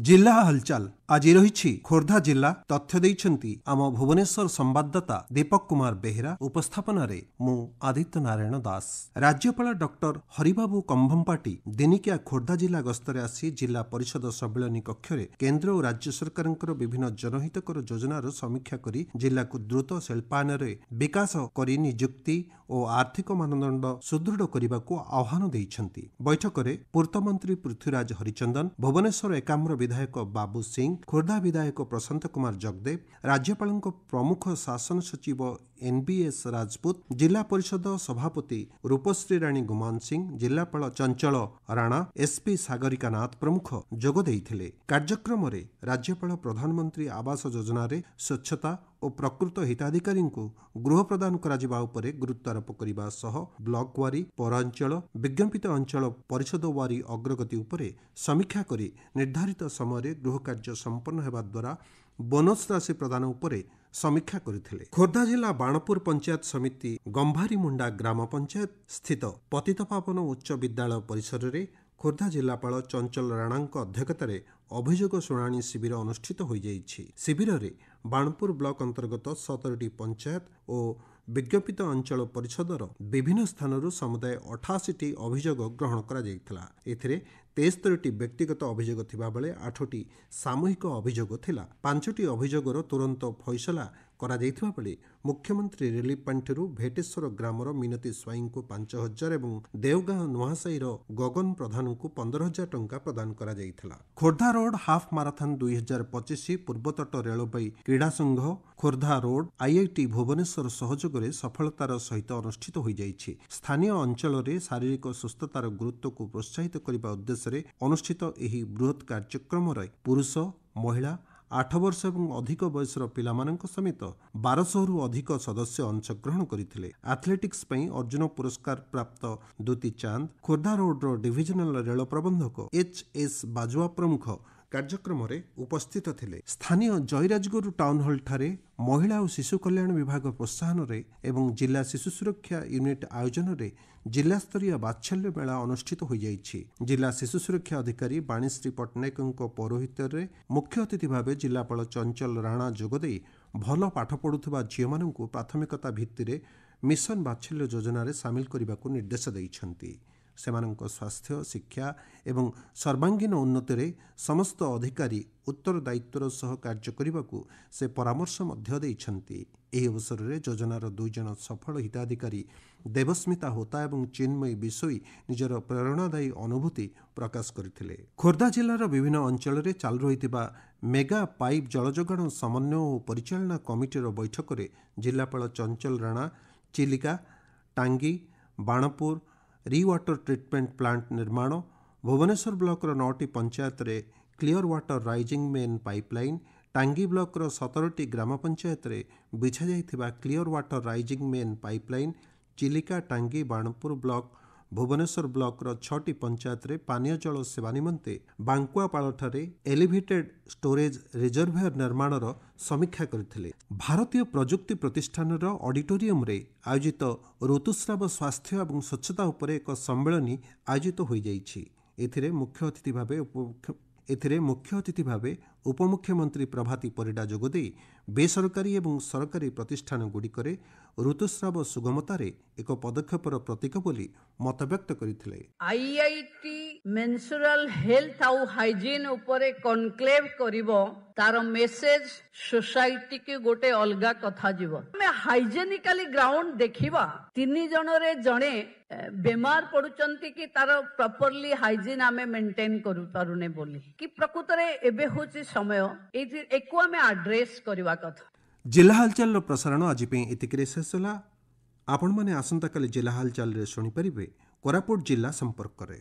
जिला हलचल आज रही खोर्धा जिला तथ्य देइछंती आम भुवनेश्वर संवाददाता दीपक कुमार बेहेरा उपस्थापन मु आदित्य नारायण दास। राज्यपाल डॉक्टर हरिबाबू कंभमपाटी दिनिकिया खोर्धा जिला गस्तरे आसी जिला परिषद सम्मेलन कक्ष केन्द्र और राज्य सरकार विभिन्न जनहितकर योजनार समीक्षा करी जिला को द्रुत शिल्पायन विकास करी नियुक्ति और आर्थिक मानदंड सुदृढ़ करने को आह्वान देइछंती। बैठक में पूर्तमंत्री पृथ्वीराज हरिचंदन, भुवनेश्वर एकाम्र विधायक बाबू सिंह, खोर्धा विधायक प्रशांत कुमार जगदेव, राज्यपाल प्रमुख शासन सचिव एनबीएस राजपूत, जिला परिषद सभापति रूपश्री राणी गुमान सिंह, जिलापाल चंचल राणा, एसपी सागरिका नाथ प्रमुख जोग देइथिले। कार्यक्रम में राज्यपाल प्रधानमंत्री आवास योजना स्वच्छता और प्रकृत हिताधिकारी गृह प्रदान करा उपरे गुरुत्वारोप करने सह ब्लॉक वारी पौरांचल विज्ञापित अंचल परिषद वारी अग्रगति उपरे समीक्षा करी निर्धारित समय गृह कार्य संपन्न हेबा द्वारा बोनस राशि प्रदान उपरे समीक्षा करथिले। खोर्धा जिला बाणपुर पंचायत समिति गंभारी मुंडा ग्राम पंचायत स्थित पतितपावन उच्च विद्यालय परिसर में खोर्धा जिलापाल चंचल राणा अध्यक्षतार अभियोग शुणाणी शिविर अनुष्ठित हो जाइछि। शिविर में बाणपुर ब्लॉक अंतर्गत 17टी पंचायत और विज्ञापित अंचल परिषदर विभिन्न स्थानरू समुदाय 88टी अभियोग ग्रहण करा। एथिरे 73टी व्यक्तिगत अभियोग थिबा बेले 8टी सामूहिक अभियोग थिला। 5टी अभियोगर तुरंत फैसला करा जाइथिबा बेले मुख्यमंत्री रिलीफ पांठिरू भेटेश्वर ग्रामर मिनती स्वाई को 5,000 एवं देवगां नुआसाईर गगन प्रधान को 15,000 टंका प्रदान करा जाइथिला। खोर्धा रोड हाफ माराथन 2025 पूर्वतट रेलवे क्रीड़ा संघ खोर्धा रोड आईआईटी भुवनेश्वर सहयोग में सफलतार सहित अनुष्ठित हो जाइछि। स्थानीय अंचल में शारीरिक सुस्थतार गुरुत्व को प्रोत्साहित करने उद्देश्य अनुष्ठित एही बृहत कार्यक्रम पुरुष महिला 8 वर्ष एवं अधिक बयसर पिलामानंक समेत 1200 रु अधिक सदस्य अंशग्रहण करथिले। एथलेटिक्स पई अर्जुन पुरस्कार प्राप्त द्युति चांद, खोर्धा रोड डिविजनल रेल प्रबंधक एच.एस. बाजुआ प्रमुख कार्यक्रम में उपस्थित थिले। स्थानीय जयराजगुरु टाउन हॉल ठारे महिला और शिशु कल्याण विभाग प्रोत्साहन एवं जिला शिशु सुरक्षा यूनिट आयोजन रे जिला स्तरीय बात्सल्य मेला अनुष्ठित हो जाइछि। जिला शिशु सुरक्षा अधिकारी बाणीश्री पट्टनायक पौरोहित्य रे मुख्य अतिथि भाव जिलापाल चंचल राणा जोगदे भल पाठ पढ़ुवा झील मानू प्राथमिकता भित्ति मिशन बात्सल्य योजन सामिल करने को निर्देश देइछंती। सेमानंक स्वास्थ्य शिक्षा एवं सर्वांगीन उन्नति रे समस्त अधिकारी उत्तरदायित्वर सह कार्य करने को से परामर्श मध्य देइछंती। एही अवसर में योजनार 2 जन सफल हिताधिकारी देवस्मिता होता एवं चिन्मयी विषयी निजर प्रेरणादायी अनुभूति प्रकाश करथिले। खोर्धा जिलार विभिन्न अंचल में चालू रहितिबा मेगा पाइप जलजोगाण समन्वय और परिचालना कमिटीर बैठक में जिलापाल चंचल राणा चिलिका टांगी बाणपुर री वाटर ट्रिटमेंट प्लांट निर्माण भुवनेश्वर ब्लॉकर 9टी पंचायत रे clear water rising main pipeline Tangi ब्लॉकर 17टी ग्राम पंचायत रे बिछा जाइथिबा clear water rising main pipeline Chilika Tangi Banpur block Bhubaneswar ब्लॉकर 6टी पंचायत रे पानीय जल सेवा निमंते बांकुआपाड़ एलिवेटेड स्टोरेज रिजर्भर निर्माणर समीक्षा करथिले। भारतीय प्रजुक्ति प्रतिष्ठान ऑडिटोरियम रे आयोजित ऋतुस्राव स्वास्थ्य और स्वच्छता उपरे एक सम्मेलन आयोजित हो जाइछि। एथिरे मुख्य अतिथि भावे उपमुख्यमंत्री प्रभाती परिडा जोगदे बेसरकारी और सरकारी प्रतिष्ठान गुड़िकरे ऋतुस्राव सुगमतार एक पदक्षेपर प्रतीक बोली मतव्यक्त करथिले। आईआईटी मेंसुरल हेल्थ आउ हाइजीन उपरे कॉन्क्लेव करिवो तार मेसेज सोसाइटी के गोटे अलगा कथा जीव मैं हाइजेनिकली ग्राउंड देखिबा 3 जन रे जणे बेमार पड़ुचंती कि तार प्रॉपर्ली हाइजीन आमे मेंटेन करू पारुने बोली कि प्रकृत रे एबे होची समय एको आमे एड्रेस करबा कथा। जिला हालचाल प्रसारण आज एतिके शेष होला। आपण माने आसंता काली जिला हालचाल रे सुनी परिबे कोरापुट जिला संपर्क करे।